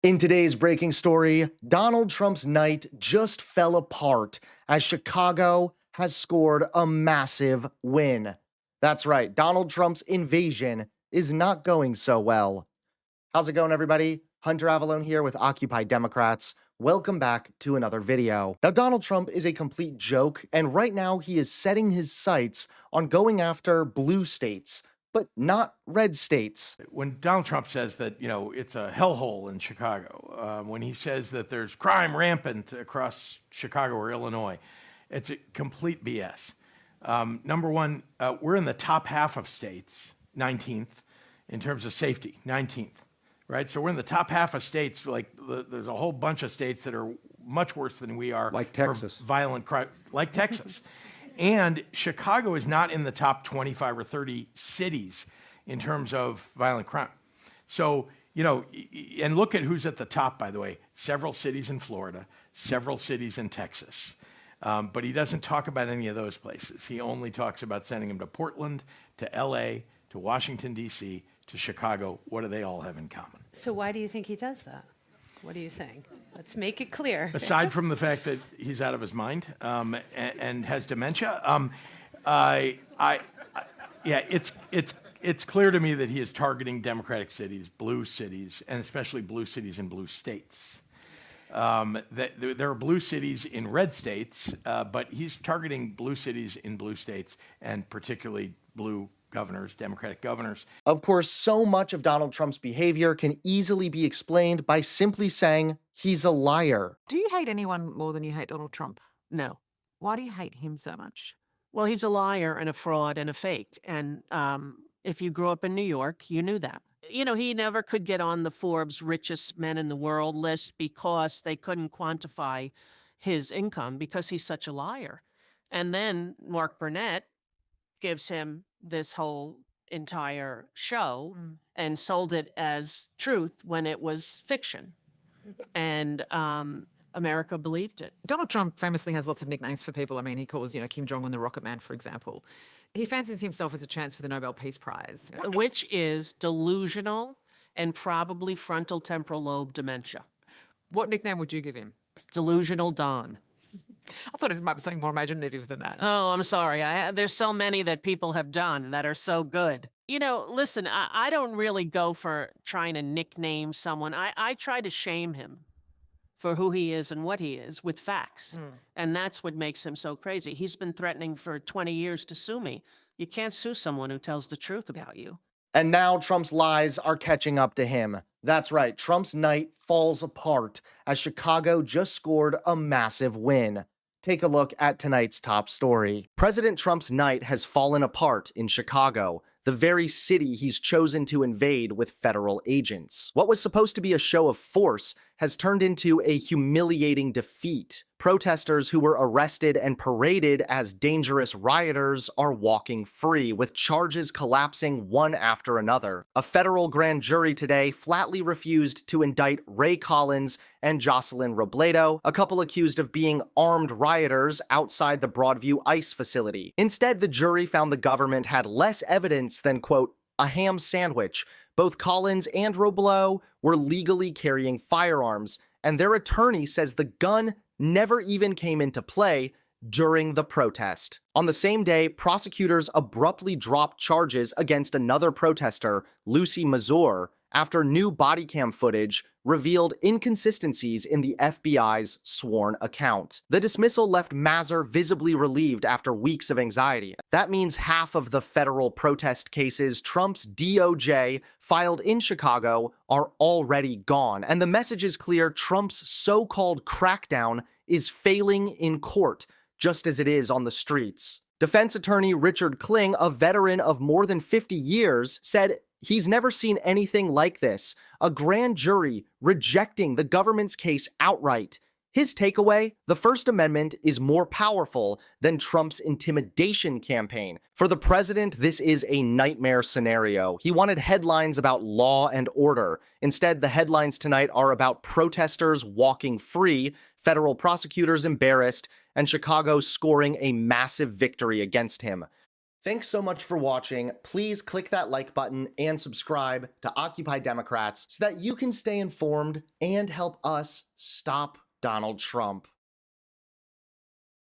In today's breaking story, Donald Trump's night just fell apart as Chicago has scored a massive win. That's right, Donald Trump's invasion is not going so well. How's it going, everybody? Hunter Avallone here with Occupy Democrats. Welcome back to another video. Now, Donald Trump is a complete joke, and right now he is setting his sights on going after blue states, but not red states. When Donald Trump says that, it's a hellhole in Chicago, when he says that there's crime rampant across Chicago or Illinois, it's a complete BS. Number one, we're in the top half of states, 19th, in terms of safety, 19th, right? So we're in the top half of states. There's a whole bunch of states that are much worse than we are. Like Texas. For violent crime, like Texas. And Chicago is not in the top 25 or 30 cities in terms of violent crime. So, and look at who's at the top, by the way. Several cities in Florida, several cities in Texas. But he doesn't talk about any of those places. He only talks about sending them to Portland, to LA, to Washington, D.C., to Chicago. What do they all have in common? So why do you think he does that? What are you saying? Let's make it clear. Aside from the fact that he's out of his mind and has dementia, it's clear to me that he is targeting Democratic cities, and especially blue cities in blue states. That there are blue cities in red states, but he's targeting blue cities in blue states, and particularly blue governors, Democratic governors. Of course, so much of Donald Trump's behavior can easily be explained by simply saying he's a liar. Do you hate anyone more than you hate Donald Trump? No. Why do you hate him so much? Well, he's a liar and a fraud and a fake. And if you grew up in New York, you knew that. He never could get on the Forbes richest men in the world list because they couldn't quantify his income because he's such a liar. And then Mark Burnett gives him this whole entire show and sold it as truth when it was fiction. And America believed it. Donald Trump famously has lots of nicknames for people. I mean, he calls, Kim Jong-un the Rocket Man, for example. He fancies himself as a chance for the Nobel Peace Prize. Which is delusional and probably frontal temporal lobe dementia. What nickname would you give him? Delusional Don. I thought it might be something more imaginative than that. Oh, I'm sorry. There's so many that people have done that are so good. Listen, I don't really go for trying to nickname someone. I try to shame him for who he is and what he is with facts. And that's what makes him so crazy. He's been threatening for 20 years to sue me. You can't sue someone who tells the truth about you. And now Trump's lies are catching up to him. That's right, Trump's night falls apart as Chicago just scored a massive win. Take a look at tonight's top story. President Trump's night has fallen apart in Chicago, the very city he's chosen to invade with federal agents. What was supposed to be a show of force has turned into a humiliating defeat. Protesters who were arrested and paraded as dangerous rioters are walking free, with charges collapsing one after another. A federal grand jury today flatly refused to indict Ray Collins and Jocelyn Robledo, a couple accused of being armed rioters outside the Broadview ICE facility. Instead, the jury found the government had less evidence than, quote, a ham sandwich. Both Collins and Robledo were legally carrying firearms, and their attorney says the gun never even came into play during the protest. On the same day, prosecutors abruptly dropped charges against another protester, Lucy Mazur, after new body cam footage revealed inconsistencies in the FBI's sworn account. The dismissal left Mazur visibly relieved after weeks of anxiety. That means half of the federal protest cases Trump's DOJ filed in Chicago are already gone, and the message is clear: Trump's so-called crackdown is failing in court, just as it is on the streets. Defense attorney Richard Kling, a veteran of more than 50 years, said he's never seen anything like this, a grand jury rejecting the government's case outright. His takeaway: the First Amendment is more powerful than Trump's intimidation campaign. For the president, this is a nightmare scenario. He wanted headlines about law and order. Instead, the headlines tonight are about protesters walking free, federal prosecutors embarrassed, and Chicago scoring a massive victory against him. Thanks so much for watching. Please click that like button and subscribe to Occupy Democrats so that you can stay informed and help us stop Donald Trump.